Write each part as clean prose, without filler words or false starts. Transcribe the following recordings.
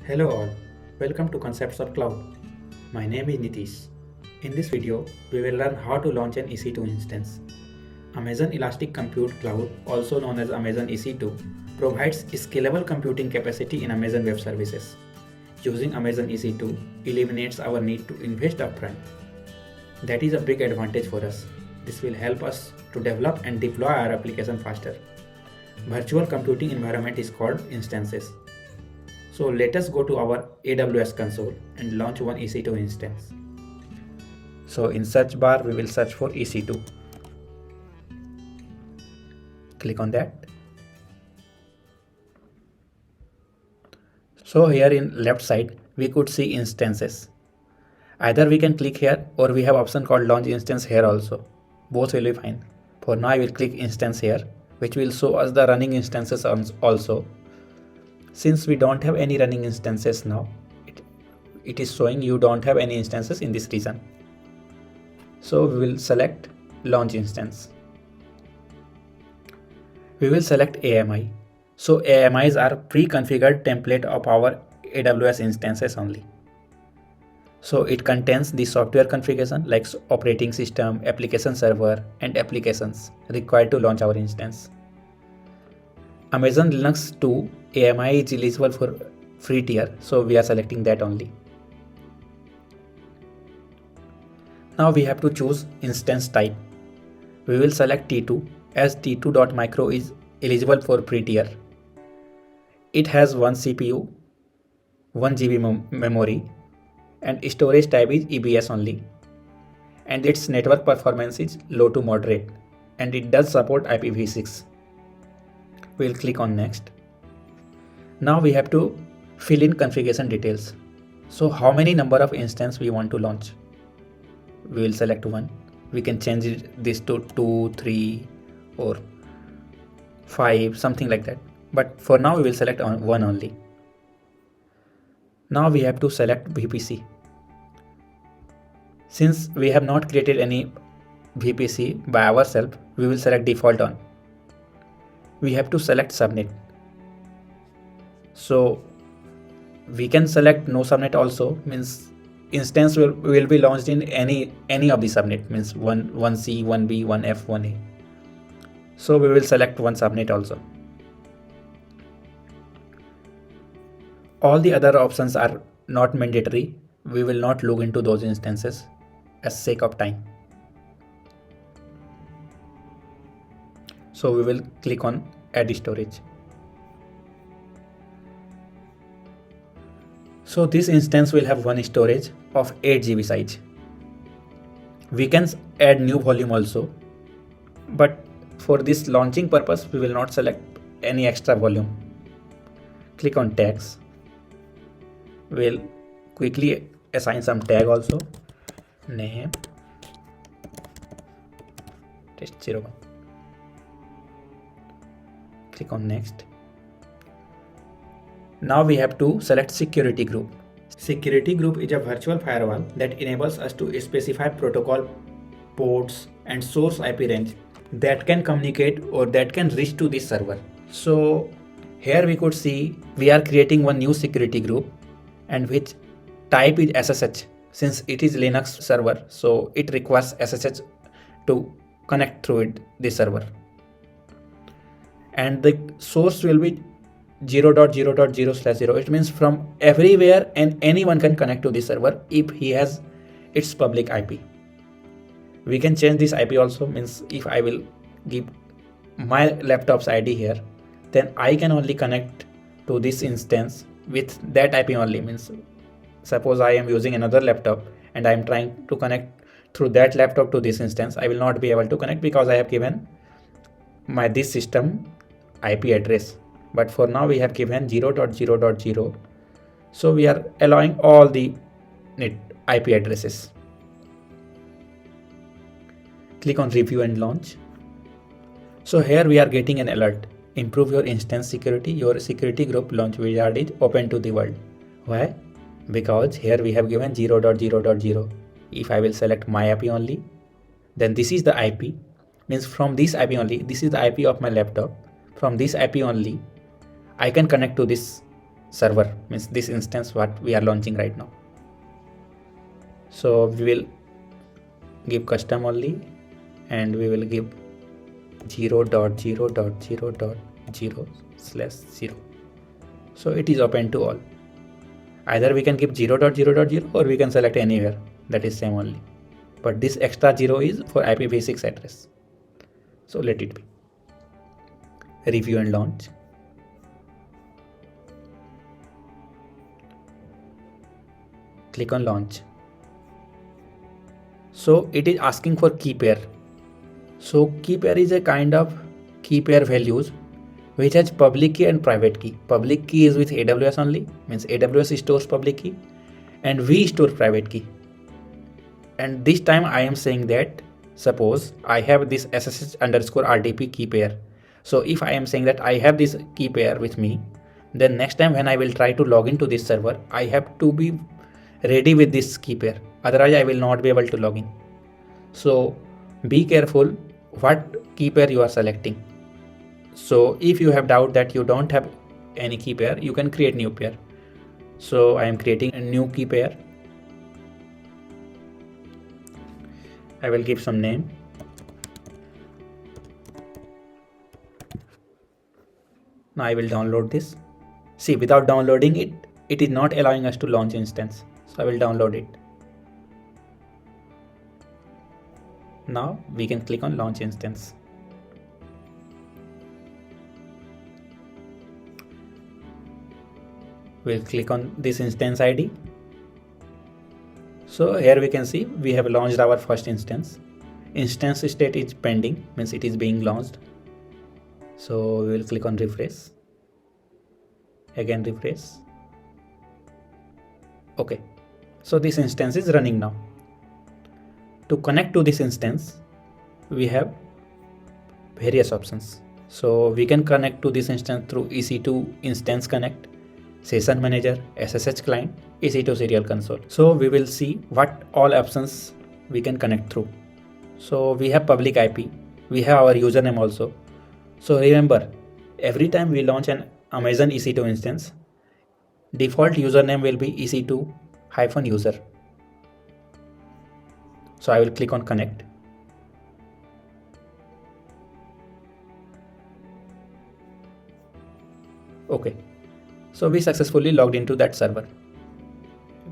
Hello all, welcome to Concepts of Cloud. My name is Nitish. In this video, we will learn how to launch an EC2 instance. Amazon Elastic Compute Cloud, also known as Amazon EC2, provides scalable computing capacity in Amazon Web Services. Using Amazon EC2 eliminates our need to invest upfront. That is a big advantage for us. This will help us to develop and deploy our application faster. Virtual computing environment is called instances. So let us go to our AWS console and launch one EC2 instance. So in search bar, we will search for EC2. Click on that. So here in left side, we could see instances. Either we can click here or we have option called launch instance here also. Both will be fine. For now, I will click instance here, which will show us the running instances also. Since we don't have any running instances now, it is showing you don't have any instances in this region. So we will select launch instance. We will select AMI. So AMIs are pre-configured template of our AWS instances only. So it contains the software configuration like operating system, application server, and applications required to launch our instance. Amazon Linux 2 AMI is eligible for free tier, so we are selecting that only. Now we have to choose instance type. We will select T2 as T2.micro is eligible for free tier. It has one CPU, 1 GB memory, and storage type is EBS only. And its network performance is low to moderate, and it does support IPv6. We'll click on next. Now we have to fill in configuration details. So how many number of instance we want to launch? We will select one. We can change this to 2, 3 or 5, something like that. But for now we will select one only. Now we have to select VPC. Since we have not created any VPC by ourselves, we will select default on. We have to select subnet. So we can select no subnet also, means instance will be launched in any of the subnet, means 1C, 1B, 1F, 1A. So we will select one subnet also. All the other options are not mandatory. We will not look into those instances as sake of time. So we will click on add storage. So this instance will have one storage of 8 GB size. We can add new volume also, but for this launching purpose, we will not select any extra volume. Click on tags. We'll quickly assign some tag also. Name test01. Click on next. Now we have to select security group. Security group is a virtual firewall that enables us to specify protocol, ports, and source IP range that can communicate or that can reach to this server. So here we could see we are creating one new security group and which type is SSH. Since it is Linux server, so it requires SSH to connect through this server. And the source will be 0.0.0/0. It means from everywhere and anyone can connect to this server if he has its public IP. We can change this IP also, means if I will give my laptop's ID here, then I can only connect to this instance with that IP only. Means suppose I am using another laptop and I am trying to connect through that laptop to this instance, I will not be able to connect because I have given this system IP address. But for now we have given 0.0.0. So we are allowing all the IP addresses. Click on review and launch. So here we are getting an alert. Improve your instance security. Your security group launch wizard is open to the world. Why? Because here we have given 0.0.0. If I will select my IP only, then this is the IP. Means from this IP only, this is the IP of my laptop. From this IP only, I can connect to this server, means this instance what we are launching right now. So we will give custom only, and we will give 0.0.0.0/0. So it is open to all. Either we can give 0.0.0 or we can select anywhere, that is same only. But this extra 0 is for IPv6 address. So let it be. Review and launch. Click on launch. So it is asking for key pair. So key pair is a kind of key pair values which has public key and private key. Public key is with AWS only, means AWS stores public key and we store private key. And this time I am saying that suppose I have this SSH_RDP key pair. So if I am saying that I have this key pair with me, then next time when I will try to log into this server, I have to be ready with this key pair. Otherwise I will not be able to log in. So be careful what key pair you are selecting. So if you have doubt that you don't have any key pair, you can create new pair. So I am creating a new key pair. I will give some name. Now I will download this. See, without downloading it, it is not allowing us to launch instance. So I will download it. Now we can click on launch instance. We'll click on this instance ID. So here we can see we have launched our first instance. Instance state is pending, means it is being launched. So we will click on refresh. Again refresh. Okay. So this instance is running now. To connect to this instance, we have various options. So we can connect to this instance through EC2 Instance Connect, Session Manager, SSH Client, EC2 Serial Console. So we will see what all options we can connect through. So we have public IP, we have our username also. So remember, every time we launch an Amazon EC2 instance, default username will be EC2-user. So I will click on connect. Okay. So we successfully logged into that server.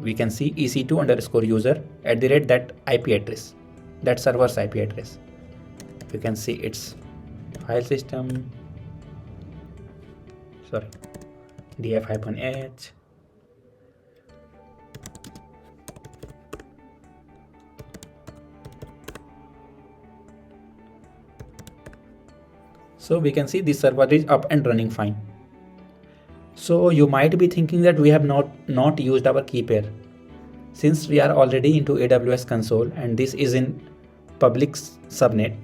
We can see EC2_user at the rate that IP address, that server's IP address. You can see its file system, df-h. So we can see this server is up and running fine. So you might be thinking that we have not used our key pair. Since we are already into AWS console and this is in public subnet,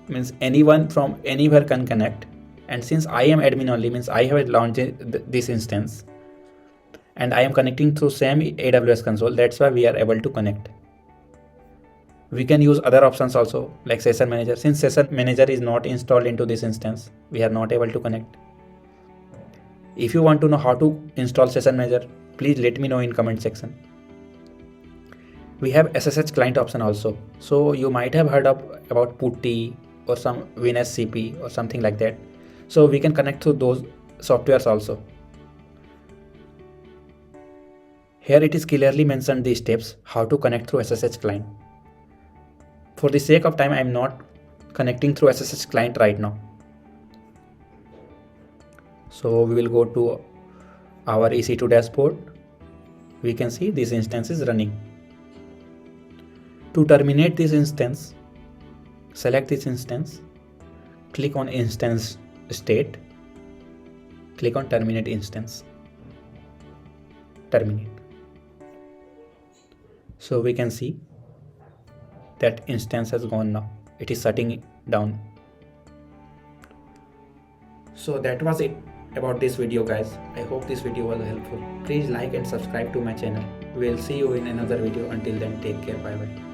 means anyone from anywhere can connect. And since I am admin only, means I have launched this instance and I am connecting through same AWS console, that's why we are able to connect. We can use other options also like Session Manager. Since Session Manager is not installed into this instance, we are not able to connect. If you want to know how to install Session Manager, please let me know in comment section. We have SSH client option also. So you might have heard about PuTTY or some WinSCP or something like that. So we can connect to those softwares also. Here it is clearly mentioned the steps how to connect through SSH client. For the sake of time, I am not connecting through SSH client right now. So we will go to our EC2 dashboard. We can see this instance is running. To terminate this instance, select this instance, click on instance state, click on terminate instance, terminate. So we can see that instance has gone now. It is shutting down. So that was it about this video, guys. I hope this video was helpful. Please like and subscribe to my channel. We'll see you in another video. Until then, take care. Bye bye.